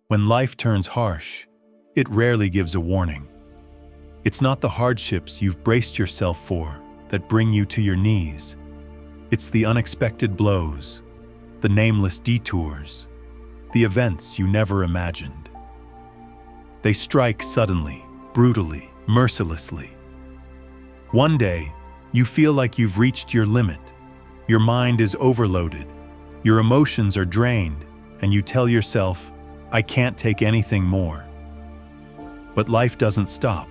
When life turns harsh, it rarely gives a warning. It's not the hardships you've braced yourself for that bring you to your knees. It's the unexpected blows, the nameless detours, the events you never imagined. They strike suddenly, brutally, mercilessly. One day, you feel like you've reached your limit. Your mind is overloaded, your emotions are drained, and you tell yourself, "I can't take anything more." But life doesn't stop.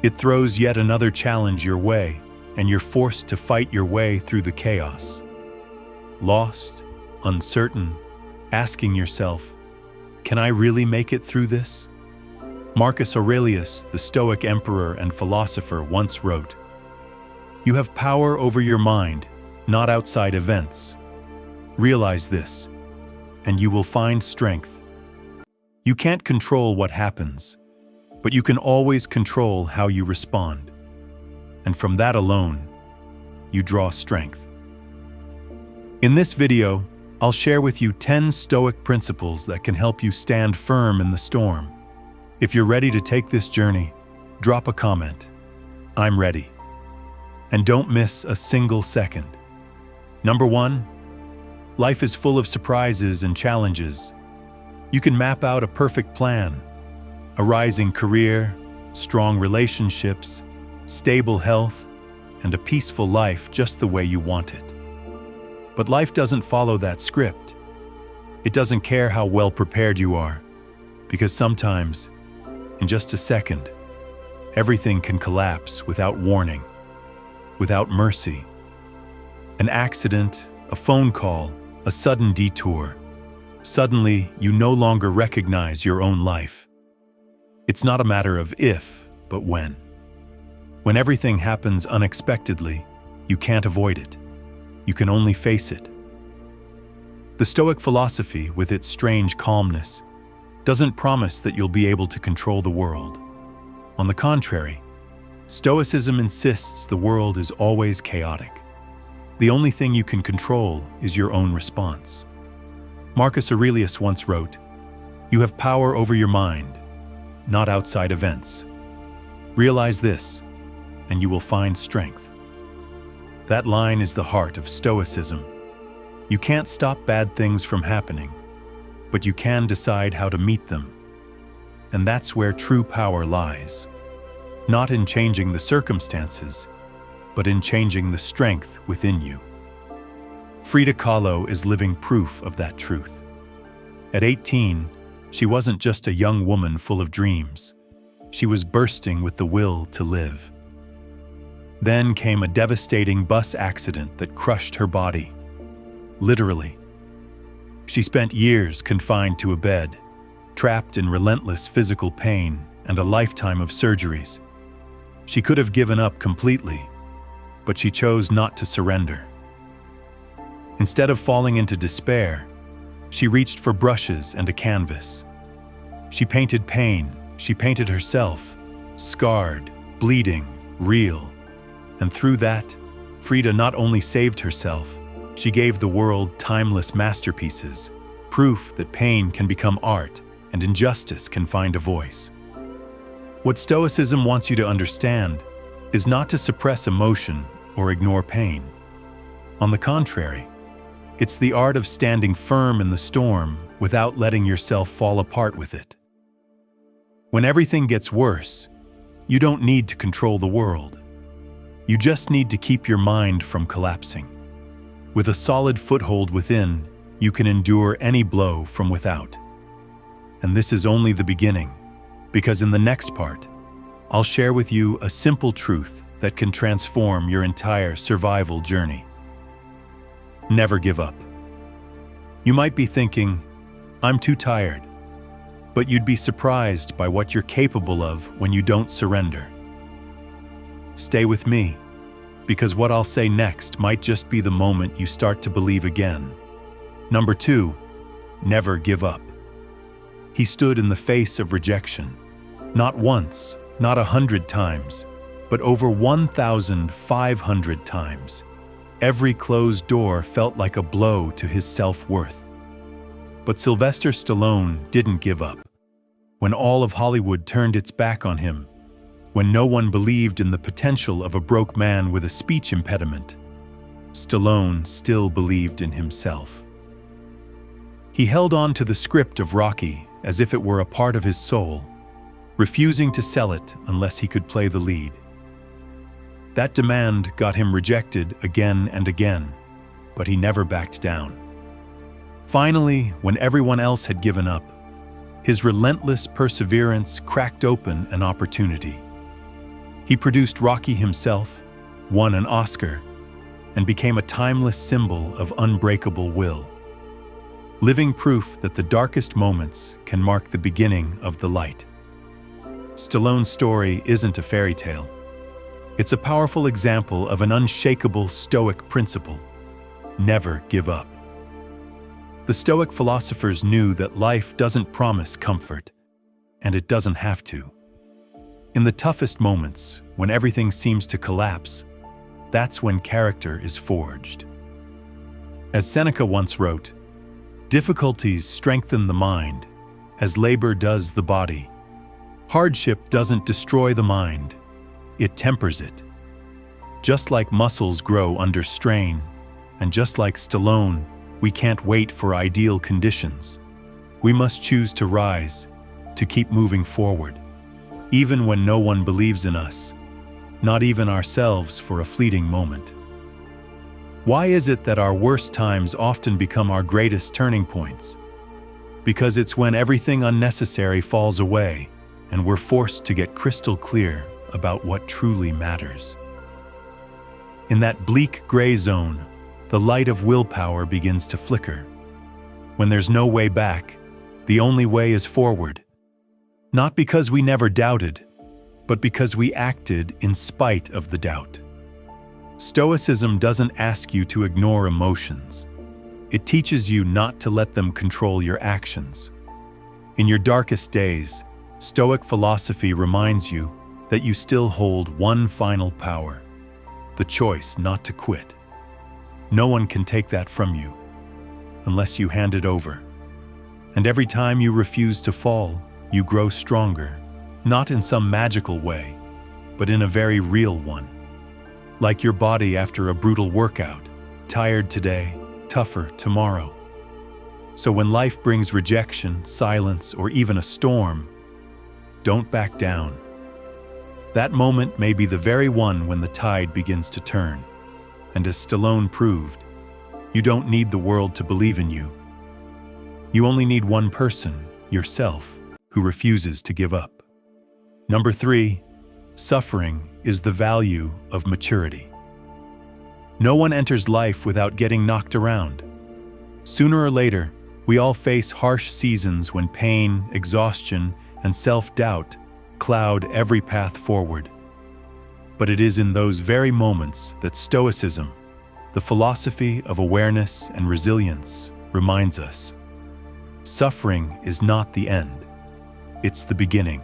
It throws yet another challenge your way, and you're forced to fight your way through the chaos. Lost, uncertain, asking yourself, "Can I really make it through this?" Marcus Aurelius, the Stoic emperor and philosopher, once wrote, "You have power over your mind, not outside events. Realize this, and you will find strength." You can't control what happens, but you can always control how you respond. And from that alone, you draw strength. In this video, I'll share with you 10 Stoic principles that can help you stand firm in the storm. If you're ready to take this journey, drop a comment. I'm ready. And don't miss a single second. Number 1, life is full of surprises and challenges. You can map out a perfect plan, a rising career, strong relationships, stable health, and a peaceful life just the way you want it. But life doesn't follow that script. It doesn't care how well prepared you are, because sometimes, in just a second, everything can collapse without warning, without mercy. An accident, a phone call, a sudden detour. Suddenly, you no longer recognize your own life. It's not a matter of if, but when. When everything happens unexpectedly, you can't avoid it. You can only face it. The Stoic philosophy, with its strange calmness, doesn't promise that you'll be able to control the world. On the contrary, Stoicism insists the world is always chaotic. The only thing you can control is your own response. Marcus Aurelius once wrote, "You have power over your mind, not outside events. Realize this, and you will find strength." That line is the heart of Stoicism. You can't stop bad things from happening, but you can decide how to meet them. And that's where true power lies. Not in changing the circumstances, but in changing the strength within you. Frida Kahlo is living proof of that truth. At 18, she wasn't just a young woman full of dreams. She was bursting with the will to live. Then came a devastating bus accident that crushed her body. Literally. She spent years confined to a bed, trapped in relentless physical pain and a lifetime of surgeries. She could have given up completely, but she chose not to surrender. Instead of falling into despair, she reached for brushes and a canvas. She painted pain, she painted herself, scarred, bleeding, real. And through that, Frida not only saved herself, she gave the world timeless masterpieces, proof that pain can become art and injustice can find a voice. What Stoicism wants you to understand is not to suppress emotion or ignore pain. On the contrary, it's the art of standing firm in the storm without letting yourself fall apart with it. When everything gets worse, you don't need to control the world. You just need to keep your mind from collapsing. With a solid foothold within, you can endure any blow from without. And this is only the beginning, because in the next part, I'll share with you a simple truth that can transform your entire survival journey. Never give up. You might be thinking, "I'm too tired," but you'd be surprised by what you're capable of when you don't surrender. Stay with me, because what I'll say next might just be the moment you start to believe again. Number 2, never give up. He stood in the face of rejection, not once, not 100 times, but over 1,500 times. Every closed door felt like a blow to his self-worth. But Sylvester Stallone didn't give up. When all of Hollywood turned its back on him, when no one believed in the potential of a broke man with a speech impediment, Stallone still believed in himself. He held on to the script of Rocky as if it were a part of his soul, refusing to sell it unless he could play the lead. That demand got him rejected again and again, but he never backed down. Finally, when everyone else had given up, his relentless perseverance cracked open an opportunity. He produced Rocky himself, won an Oscar, and became a timeless symbol of unbreakable will. Living proof that the darkest moments can mark the beginning of the light. Stallone's story isn't a fairy tale. It's a powerful example of an unshakable Stoic principle: never give up. The Stoic philosophers knew that life doesn't promise comfort, and it doesn't have to. In the toughest moments, when everything seems to collapse, that's when character is forged. As Seneca once wrote, "Difficulties strengthen the mind, as labor does the body. Hardship doesn't destroy the mind, it tempers it." Just like muscles grow under strain, and just like Stallone, we can't wait for ideal conditions. We must choose to rise, to keep moving forward, even when no one believes in us, not even ourselves for a fleeting moment. Why is it that our worst times often become our greatest turning points? Because it's when everything unnecessary falls away and we're forced to get crystal clear about what truly matters. In that bleak gray zone, the light of willpower begins to flicker. When there's no way back, the only way is forward. Not because we never doubted, but because we acted in spite of the doubt. Stoicism doesn't ask you to ignore emotions. It teaches you not to let them control your actions. In your darkest days, Stoic philosophy reminds you that you still hold one final power: the choice not to quit. No one can take that from you, unless you hand it over. And every time you refuse to fall, you grow stronger, not in some magical way, but in a very real one. Like your body after a brutal workout, tired today, tougher tomorrow. So when life brings rejection, silence, or even a storm, don't back down. That moment may be the very one when the tide begins to turn. And as Stallone proved, you don't need the world to believe in you. You only need one person, yourself, who refuses to give up. Number 3, suffering is the value of maturity. No one enters life without getting knocked around. Sooner or later, we all face harsh seasons when pain, exhaustion, and self-doubt cloud every path forward. But it is in those very moments that Stoicism, the philosophy of awareness and resilience, reminds us. Suffering is not the end. It's the beginning.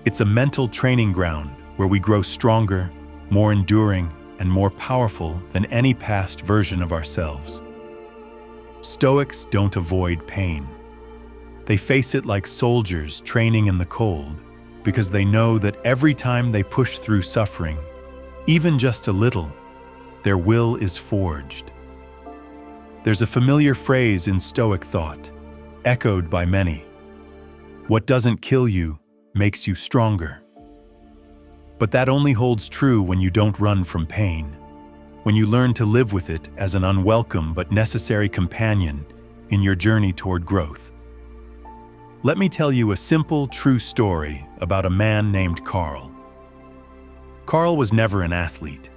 It's a mental training ground where we grow stronger, more enduring, and more powerful than any past version of ourselves. Stoics don't avoid pain. They face it like soldiers training in the cold, because they know that every time they push through suffering, even just a little, their will is forged. There's a familiar phrase in Stoic thought, echoed by many: "What doesn't kill you makes you stronger." But that only holds true when you don't run from pain, when you learn to live with it as an unwelcome but necessary companion in your journey toward growth. Let me tell you a simple, true story about a man named Carl. Carl was never an athlete.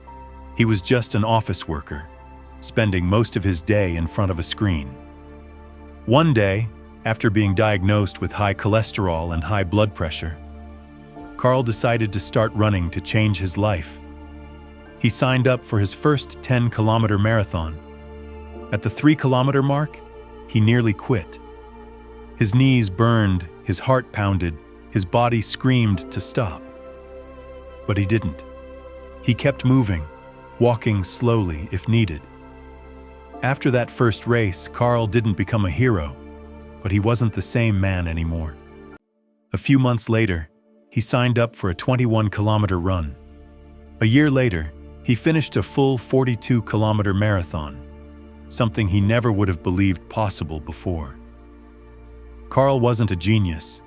He was just an office worker, spending most of his day in front of a screen. One day, after being diagnosed with high cholesterol and high blood pressure, Carl decided to start running to change his life. He signed up for his first 10-kilometer marathon. At the 3-kilometer mark, he nearly quit. His knees burned, his heart pounded, his body screamed to stop. But he didn't. He kept moving, walking slowly if needed. After that first race, Carl didn't become a hero. but he wasn't the same man anymore. A few months later, he signed up for a 21-kilometer run. A year later, he finished a full 42-kilometer marathon, something he never would have believed possible before. Carl wasn't a genius.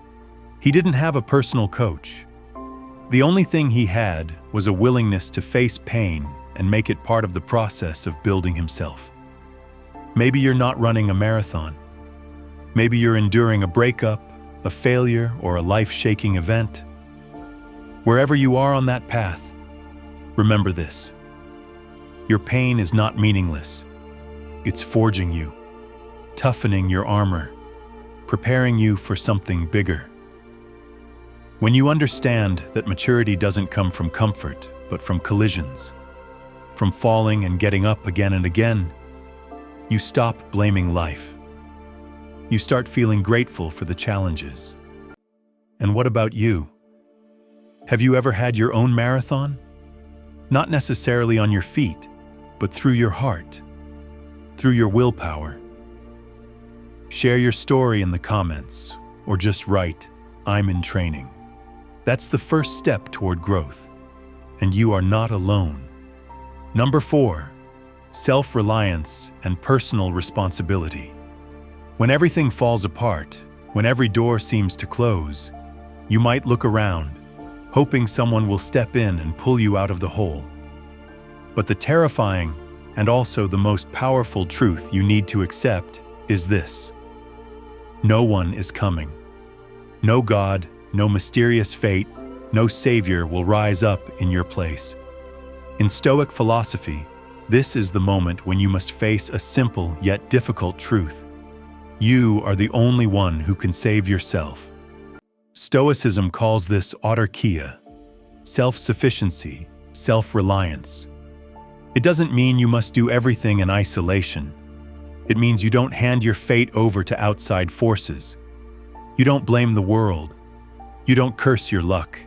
He didn't have a personal coach. The only thing he had was a willingness to face pain and make it part of the process of building himself. Maybe you're not running a marathon. Maybe you're enduring a breakup, a failure, or a life-shaking event. Wherever you are on that path, remember this. Your pain is not meaningless. It's forging you, toughening your armor, preparing you for something bigger. When you understand that maturity doesn't come from comfort, but from collisions, from falling and getting up again and again, you stop blaming life. You start feeling grateful for the challenges. And what about you? Have you ever had your own marathon? Not necessarily on your feet, but through your heart, through your willpower. Share your story in the comments, or just write, "I'm in training." That's the first step toward growth, and you are not alone. Number 4, self-reliance and personal responsibility. When everything falls apart, when every door seems to close, you might look around, hoping someone will step in and pull you out of the hole. But the terrifying and also the most powerful truth you need to accept is this: no one is coming. No God, no mysterious fate, no savior will rise up in your place. In Stoic philosophy, this is the moment when you must face a simple yet difficult truth. You are the only one who can save yourself. Stoicism calls this autarkia, self-sufficiency, self-reliance. It doesn't mean you must do everything in isolation. It means you don't hand your fate over to outside forces. You don't blame the world. You don't curse your luck.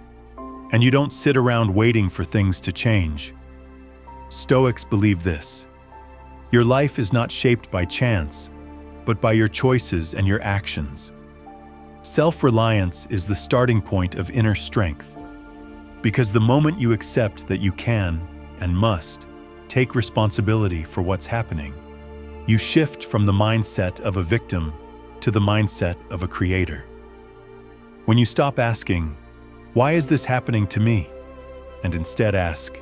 And you don't sit around waiting for things to change. Stoics believe this: your life is not shaped by chance, but by your choices and your actions. Self-reliance is the starting point of inner strength, because the moment you accept that you can and must take responsibility for what's happening, you shift from the mindset of a victim to the mindset of a creator. When you stop asking, "Why is this happening to me?" and instead ask,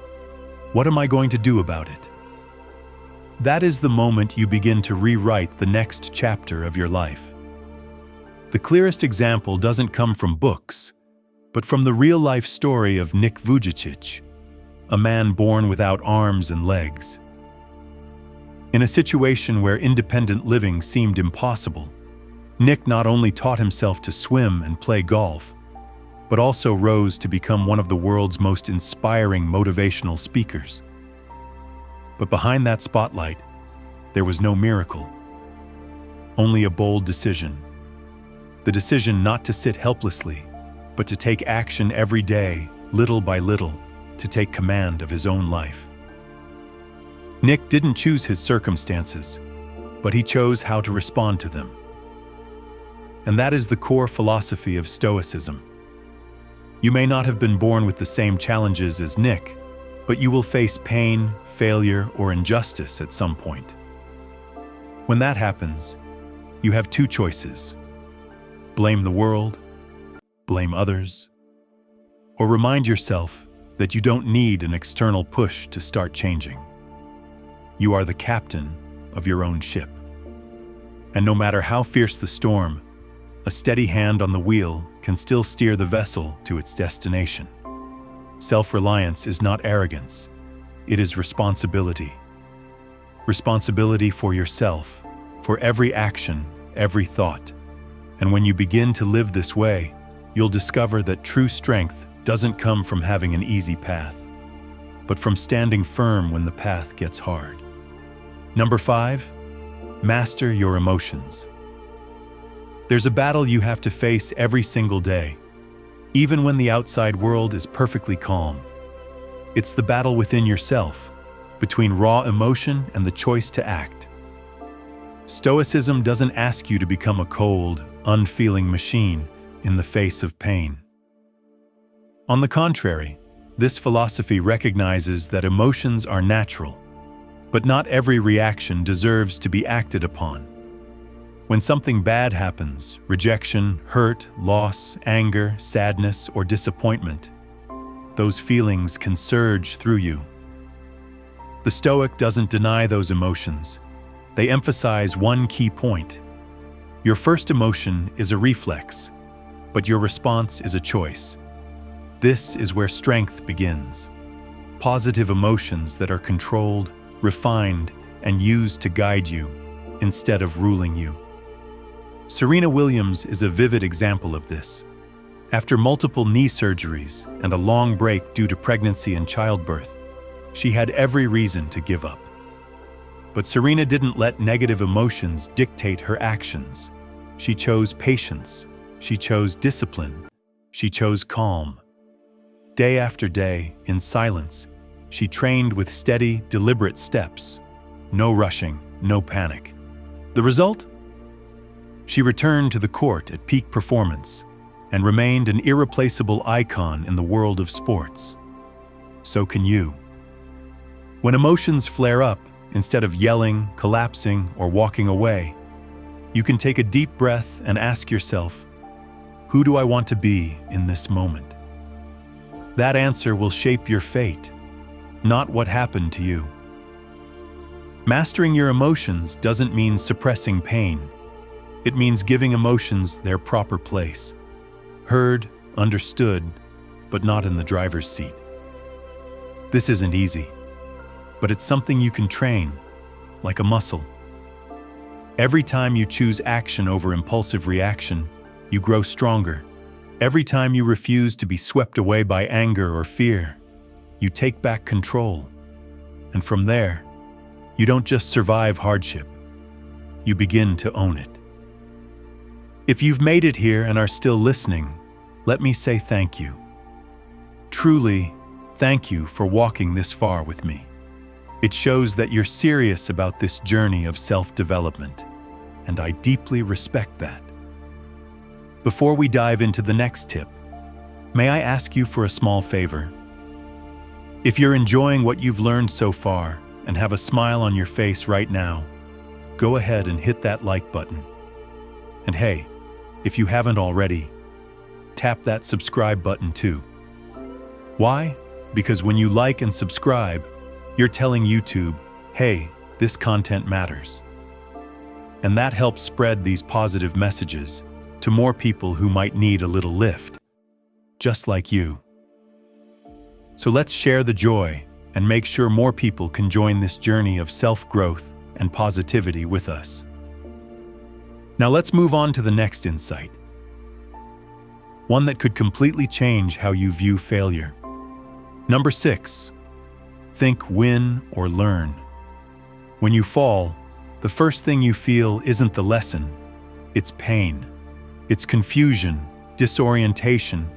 "What am I going to do about it?" that is the moment you begin to rewrite the next chapter of your life. The clearest example doesn't come from books, but from the real-life story of Nick Vujicic, a man born without arms and legs. In a situation where independent living seemed impossible, Nick not only taught himself to swim and play golf, but also rose to become one of the world's most inspiring motivational speakers. But behind that spotlight, there was no miracle, only a bold decision. The decision not to sit helplessly, but to take action every day, little by little, to take command of his own life. Nick didn't choose his circumstances, but he chose how to respond to them. And that is the core philosophy of Stoicism. You may not have been born with the same challenges as Nick, but you will face pain, failure, or injustice at some point. When that happens, you have two choices: blame the world, blame others, or remind yourself that you don't need an external push to start changing. You are the captain of your own ship. And no matter how fierce the storm, a steady hand on the wheel can still steer the vessel to its destination. Self-reliance is not arrogance, it is responsibility. Responsibility for yourself, for every action, every thought. And when you begin to live this way, you'll discover that true strength doesn't come from having an easy path, but from standing firm when the path gets hard. Number 5, master your emotions. There's a battle you have to face every single day, even when the outside world is perfectly calm. It's the battle within yourself, between raw emotion and the choice to act. Stoicism doesn't ask you to become a cold, unfeeling machine in the face of pain. On the contrary, this philosophy recognizes that emotions are natural, but not every reaction deserves to be acted upon. When something bad happens, rejection, hurt, loss, anger, sadness, or disappointment, those feelings can surge through you. The Stoic doesn't deny those emotions. They emphasize one key point. Your first emotion is a reflex, but your response is a choice. This is where strength begins. Positive emotions that are controlled, refined, and used to guide you, instead of ruling you. Serena Williams is a vivid example of this. After multiple knee surgeries and a long break due to pregnancy and childbirth, she had every reason to give up. But Serena didn't let negative emotions dictate her actions. She chose patience. She chose discipline. She chose calm. Day after day, in silence, she trained with steady, deliberate steps. No rushing, no panic. The result? She returned to the court at peak performance and remained an irreplaceable icon in the world of sports. So can you. When emotions flare up, instead of yelling, collapsing, or walking away, you can take a deep breath and ask yourself, who do I want to be in this moment? That answer will shape your fate, not what happened to you. Mastering your emotions doesn't mean suppressing pain. It means giving emotions their proper place. Heard, understood, but not in the driver's seat. This isn't easy, but it's something you can train, like a muscle. Every time you choose action over impulsive reaction, you grow stronger. Every time you refuse to be swept away by anger or fear, you take back control. And from there, you don't just survive hardship, you begin to own it. If you've made it here and are still listening, let me say thank you. Truly, thank you for walking this far with me. It shows that you're serious about this journey of self-development, and I deeply respect that. Before we dive into the next tip, may I ask you for a small favor? If you're enjoying what you've learned so far and have a smile on your face right now, go ahead and hit that like button. And hey, if you haven't already, tap that subscribe button too. Why? Because when you like and subscribe, you're telling YouTube, hey, this content matters. And that helps spread these positive messages to more people who might need a little lift, just like you. So let's share the joy and make sure more people can join this journey of self-growth and positivity with us. Now let's move on to the next insight, one that could completely change how you view failure. Number 6, think win or learn. When you fall, the first thing you feel isn't the lesson, it's pain. It's confusion, disorientation,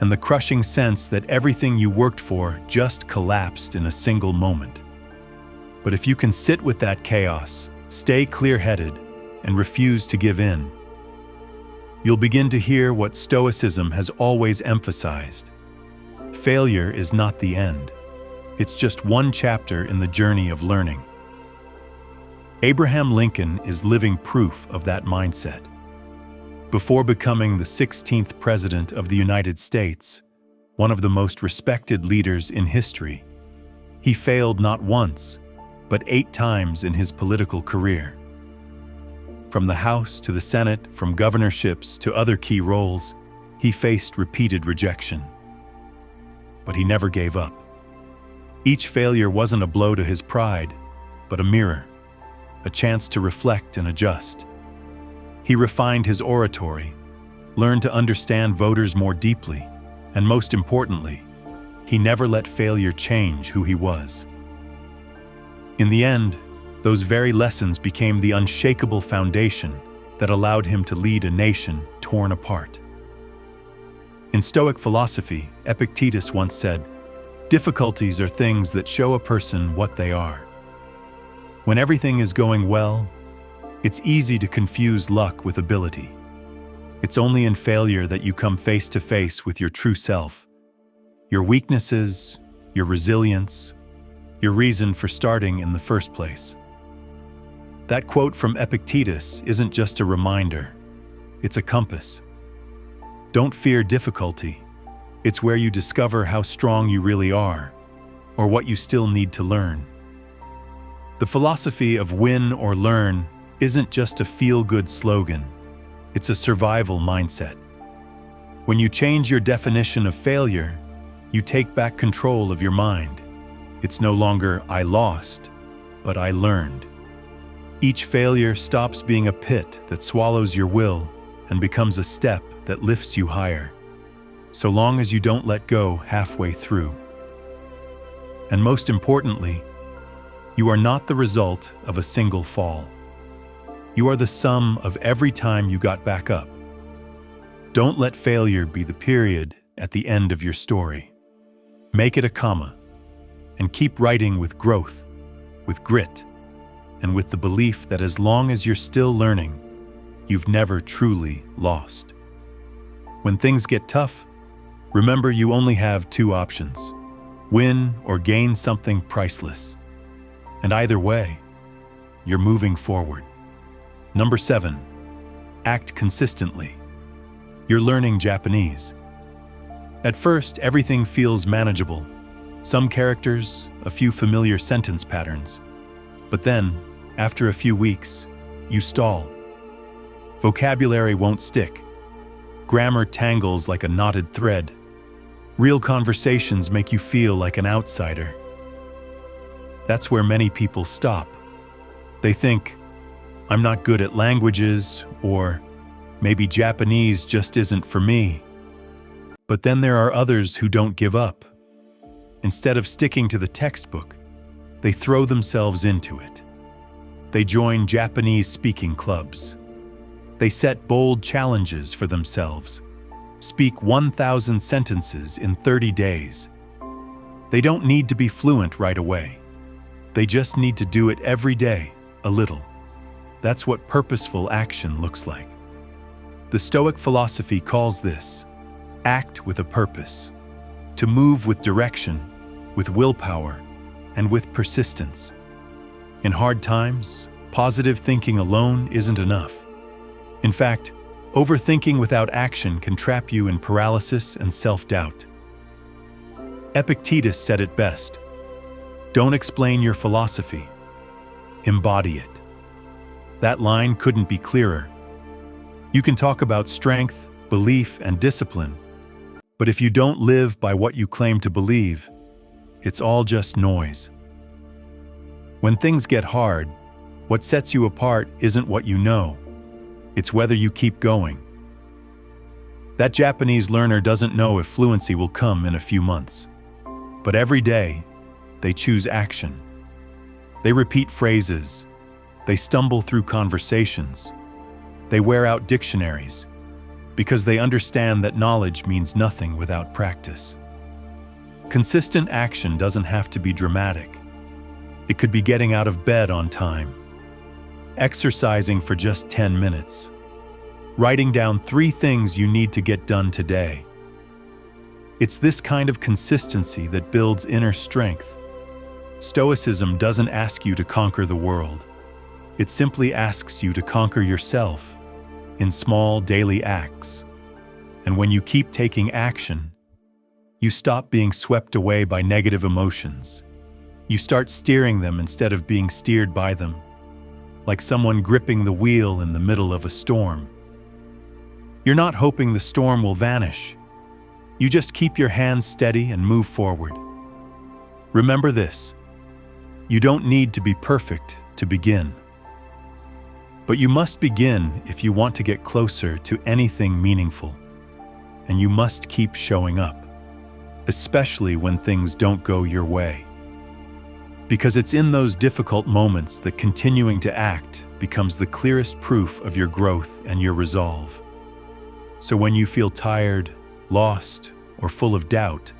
and the crushing sense that everything you worked for just collapsed in a single moment. But if you can sit with that chaos, stay clear-headed, and refuse to give in, you'll begin to hear what Stoicism has always emphasized. Failure is not the end. It's just one chapter in the journey of learning. Abraham Lincoln is living proof of that mindset. Before becoming the 16th President of the United States, one of the most respected leaders in history, he failed not once, but 8 times in his political career. From the House to the Senate, from governorships to other key roles, he faced repeated rejection. But he never gave up. Each failure wasn't a blow to his pride, but a mirror, a chance to reflect and adjust. He refined his oratory, learned to understand voters more deeply, and most importantly, he never let failure change who he was. In the end, those very lessons became the unshakable foundation that allowed him to lead a nation torn apart. In Stoic philosophy, Epictetus once said, "Difficulties are things that show a person what they are." When everything is going well, It's easy to confuse luck with ability. It's only in failure that you come face to face with your true self, your weaknesses, your resilience, your reason for starting in the first place. That quote from Epictetus isn't just a reminder, it's a compass. Don't fear difficulty. It's where you discover how strong you really are, or what you still need to learn. The philosophy of win or learn isn't just a feel-good slogan, it's a survival mindset. When you change your definition of failure, you take back control of your mind. It's no longer "I lost," but "I learned." Each failure stops being a pit that swallows your will and becomes a step that lifts you higher, so long as you don't let go halfway through. And most importantly, you are not the result of a single fall. You are the sum of every time you got back up. Don't let failure be the period at the end of your story. Make it a comma, and keep writing with growth, with grit, and with the belief that as long as you're still learning, you've never truly lost. When things get tough, remember you only have two options: win or gain something priceless. And either way, you're moving forward. Number 7, act consistently. You're learning Japanese. At first, everything feels manageable. Some characters, a few familiar sentence patterns. But then, after a few weeks, you stall. Vocabulary won't stick. Grammar tangles like a knotted thread. Real conversations make you feel like an outsider. That's where many people stop. They think, "I'm not good at languages," or "maybe Japanese just isn't for me." But then there are others who don't give up. Instead of sticking to the textbook, they throw themselves into it. They join Japanese speaking clubs. They set bold challenges for themselves. Speak 1,000 sentences in 30 days. They don't need to be fluent right away. They just need to do it every day, a little. That's what purposeful action looks like. The Stoic philosophy calls this act with a purpose, to move with direction, with willpower, and with persistence. In hard times, positive thinking alone isn't enough. In fact, overthinking without action can trap you in paralysis and self-doubt. Epictetus said it best: "Don't explain your philosophy, embody it." That line couldn't be clearer. You can talk about strength, belief, and discipline, but if you don't live by what you claim to believe, it's all just noise. When things get hard, what sets you apart isn't what you know, it's whether you keep going. That Japanese learner doesn't know if fluency will come in a few months, but every day, they choose action. They repeat phrases. They stumble through conversations. They wear out dictionaries because they understand that knowledge means nothing without practice. Consistent action doesn't have to be dramatic. It could be getting out of bed on time, exercising for just 10 minutes, writing down 3 things you need to get done today. It's this kind of consistency that builds inner strength. Stoicism doesn't ask you to conquer the world. It simply asks you to conquer yourself in small daily acts. And when you keep taking action, you stop being swept away by negative emotions. You start steering them instead of being steered by them, like someone gripping the wheel in the middle of a storm. You're not hoping the storm will vanish. You just keep your hands steady and move forward. Remember this: you don't need to be perfect to begin. But you must begin if you want to get closer to anything meaningful. And you must keep showing up, especially when things don't go your way. Because it's in those difficult moments that continuing to act becomes the clearest proof of your growth and your resolve. So when you feel tired, lost, or full of doubt,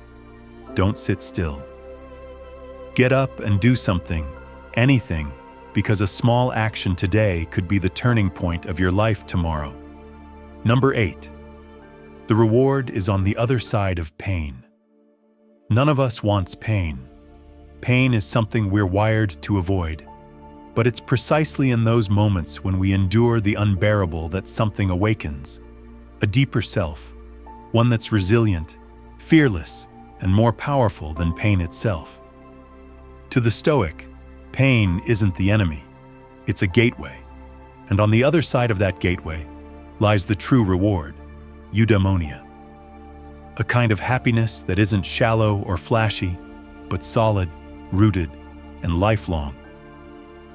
don't sit still. Get up and do something, anything, because a small action today could be the turning point of your life tomorrow. Number 8. The reward is on the other side of pain. None of us wants pain. Pain is something we're wired to avoid. But it's precisely in those moments when we endure the unbearable that something awakens. A deeper self, one that's resilient, fearless, and more powerful than pain itself. To the Stoic, pain isn't the enemy, it's a gateway. And on the other side of that gateway lies the true reward, eudaimonia. A kind of happiness that isn't shallow or flashy, but solid, rooted, and lifelong.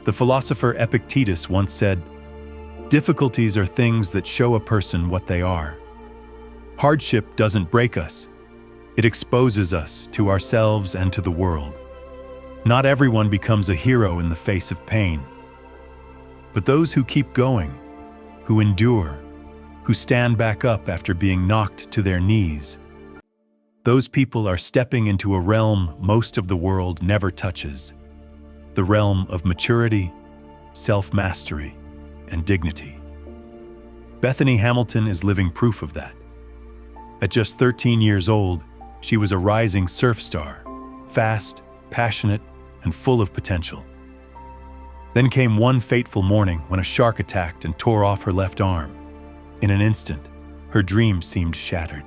The philosopher Epictetus once said, "Difficulties are things that show a person what they are." Hardship doesn't break us. It exposes us to ourselves and to the world. Not everyone becomes a hero in the face of pain. But those who keep going, who endure, who stand back up after being knocked to their knees, those people are stepping into a realm most of the world never touches. The realm of maturity, self-mastery, and dignity. Bethany Hamilton is living proof of that. At just 13 years old, she was a rising surf star, fast, passionate, and full of potential. Then came one fateful morning when a shark attacked and tore off her left arm. In an instant, her dream seemed shattered.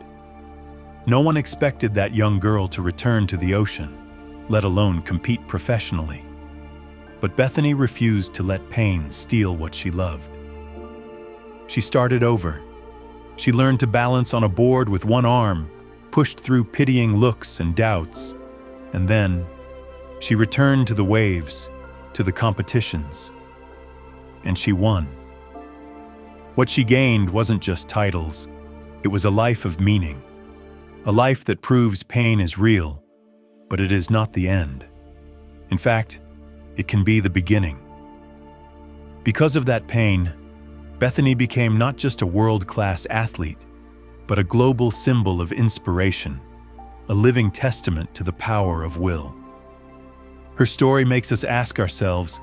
No one expected that young girl to return to the ocean, let alone compete professionally. But Bethany refused to let pain steal what she loved. She started over. She learned to balance on a board with one arm, pushed through pitying looks and doubts, and then she returned to the waves, to the competitions, and she won. What she gained wasn't just titles, it was a life of meaning, a life that proves pain is real, but it is not the end. In fact, it can be the beginning. Because of that pain, Bethany became not just a world-class athlete, but a global symbol of inspiration, a living testament to the power of will. Her story makes us ask ourselves,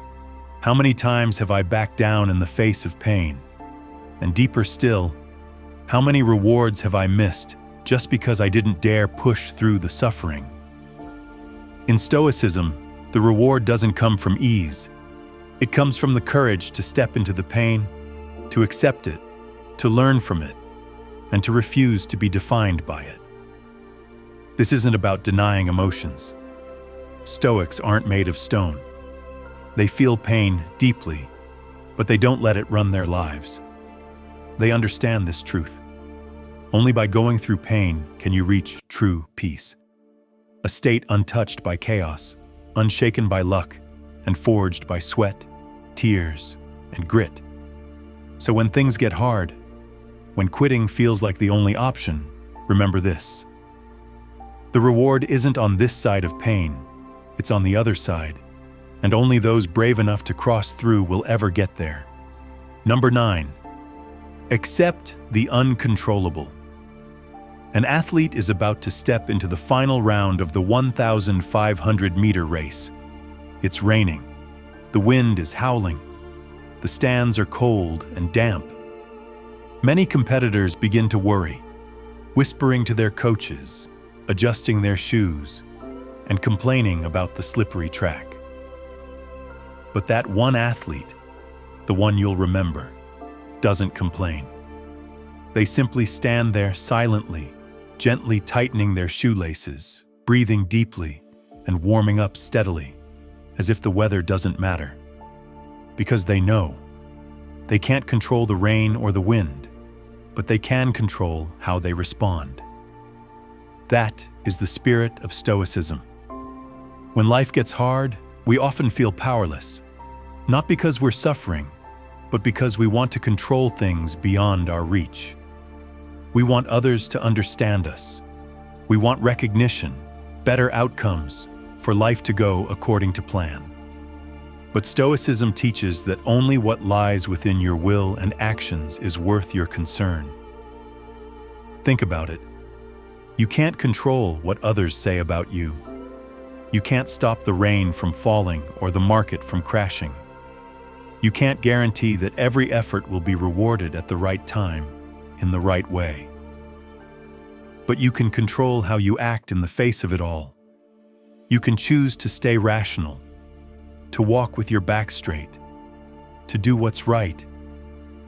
how many times have I backed down in the face of pain? And deeper still, how many rewards have I missed just because I didn't dare push through the suffering? In Stoicism, the reward doesn't come from ease. It comes from the courage to step into the pain, to accept it, to learn from it, and to refuse to be defined by it. This isn't about denying emotions. Stoics aren't made of stone. They feel pain deeply, but they don't let it run their lives. They understand this truth. Only by going through pain can you reach true peace. A state untouched by chaos, unshaken by luck, and forged by sweat, tears, and grit. So when things get hard, when quitting feels like the only option, remember this. The reward isn't on this side of pain, it's on the other side, and only those brave enough to cross through will ever get there. Number 9. Accept the uncontrollable. An athlete is about to step into the final round of the 1,500-meter race. It's raining. The wind is howling. The stands are cold and damp. Many competitors begin to worry, whispering to their coaches, adjusting their shoes, and complaining about the slippery track. But that one athlete, the one you'll remember, doesn't complain. They simply stand there silently, gently tightening their shoelaces, breathing deeply, and warming up steadily, as if the weather doesn't matter. Because they know. They can't control the rain or the wind, but they can control how they respond. That is the spirit of Stoicism. When life gets hard, we often feel powerless, not because we're suffering, but because we want to control things beyond our reach. We want others to understand us. We want recognition, better outcomes, for life to go according to plan. But Stoicism teaches that only what lies within your will and actions is worth your concern. Think about it. You can't control what others say about you. You can't stop the rain from falling or the market from crashing. You can't guarantee that every effort will be rewarded at the right time, in the right way. But you can control how you act in the face of it all. You can choose to stay rational, to walk with your back straight, to do what's right,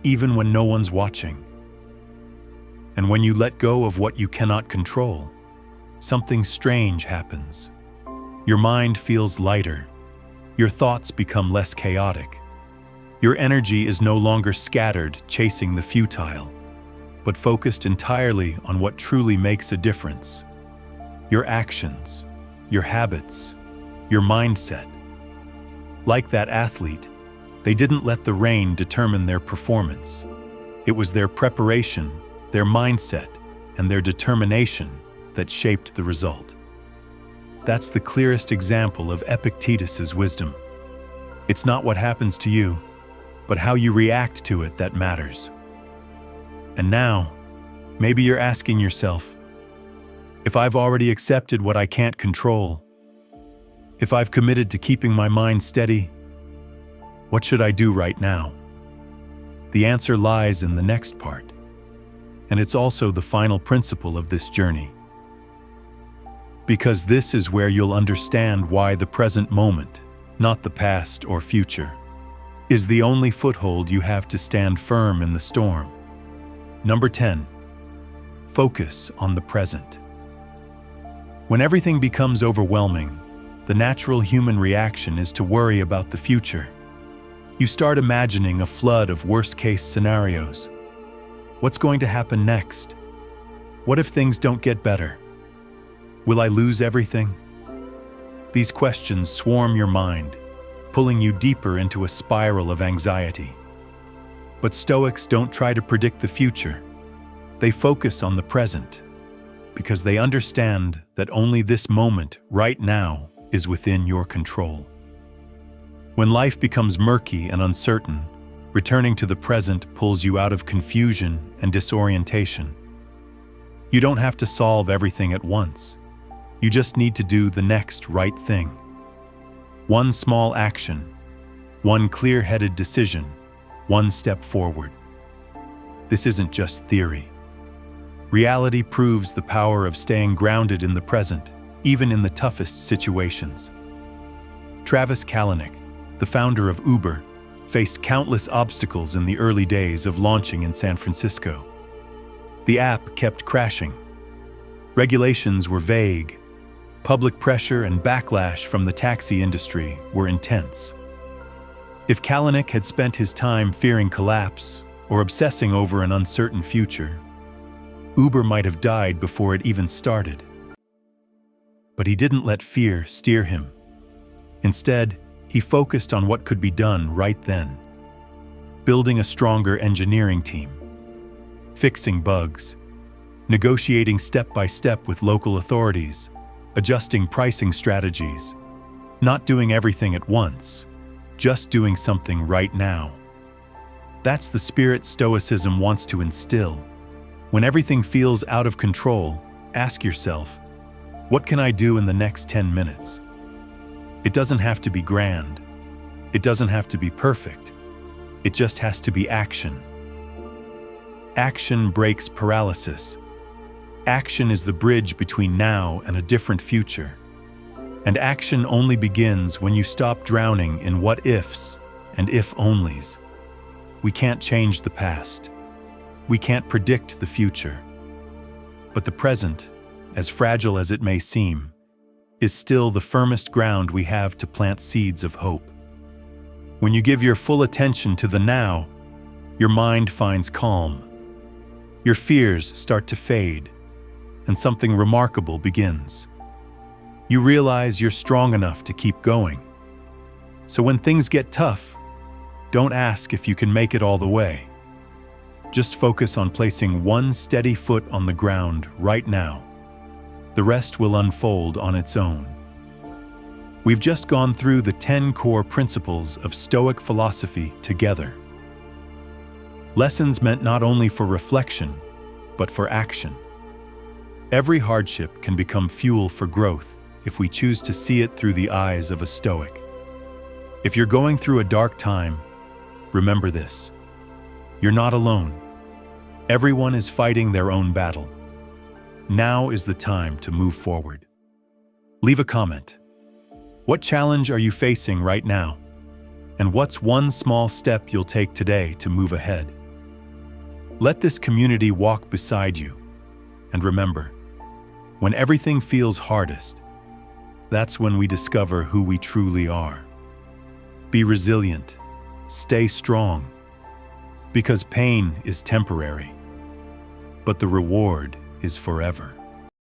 even when no one's watching. And when you let go of what you cannot control, something strange happens. Your mind feels lighter. Your thoughts become less chaotic. Your energy is no longer scattered chasing the futile, but focused entirely on what truly makes a difference. Your actions, your habits, your mindset. Like that athlete, they didn't let the rain determine their performance. It was their preparation, their mindset, and their determination that shaped the result. That's the clearest example of Epictetus's wisdom. It's not what happens to you, but how you react to it that matters. And now, maybe you're asking yourself, if I've already accepted what I can't control, if I've committed to keeping my mind steady, what should I do right now? The answer lies in the next part, and it's also the final principle of this journey. Because this is where you'll understand why the present moment, not the past or future, is the only foothold you have to stand firm in the storm. Number 10. Focus on the present. When everything becomes overwhelming, the natural human reaction is to worry about the future. You start imagining a flood of worst-case scenarios. What's going to happen next? What if things don't get better? Will I lose everything? These questions swarm your mind, pulling you deeper into a spiral of anxiety. But Stoics don't try to predict the future. They focus on the present, because they understand that only this moment, right now, is within your control. When life becomes murky and uncertain, returning to the present pulls you out of confusion and disorientation. You don't have to solve everything at once. You just need to do the next right thing. One small action, one clear-headed decision, one step forward. This isn't just theory. Reality proves the power of staying grounded in the present, even in the toughest situations. Travis Kalanick, the founder of Uber, faced countless obstacles in the early days of launching in San Francisco. The app kept crashing. Regulations were vague. Public pressure and backlash from the taxi industry were intense. If Kalanick had spent his time fearing collapse or obsessing over an uncertain future, Uber might have died before it even started. But he didn't let fear steer him. Instead, he focused on what could be done right then. Building a stronger engineering team, fixing bugs, negotiating step-by-step with local authorities, adjusting pricing strategies, not doing everything at once, just doing something right now. That's the spirit Stoicism wants to instill. When everything feels out of control, ask yourself, what can I do in the next 10 minutes? It doesn't have to be grand. It doesn't have to be perfect. It just has to be action. Action breaks paralysis. Action is the bridge between now and a different future. And action only begins when you stop drowning in what-ifs and if-onlys. We can't change the past. We can't predict the future. But the present, as fragile as it may seem, is still the firmest ground we have to plant seeds of hope. When you give your full attention to the now, your mind finds calm. Your fears start to fade, and something remarkable begins. You realize you're strong enough to keep going. So when things get tough, don't ask if you can make it all the way. Just focus on placing one steady foot on the ground right now. The rest will unfold on its own. We've just gone through the 10 core principles of Stoic philosophy together. Lessons meant not only for reflection, but for action. Every hardship can become fuel for growth if we choose to see it through the eyes of a Stoic. If you're going through a dark time, Remember this: you're not alone. Everyone is fighting their own battle. Now is the time to move forward. Leave a comment. What challenge are you facing right now? And what's one small step you'll take today to move ahead? Let this community walk beside you. And remember, when everything feels hardest, that's when we discover who we truly are. Be resilient. Stay strong. Because pain is temporary, but the reward is forever.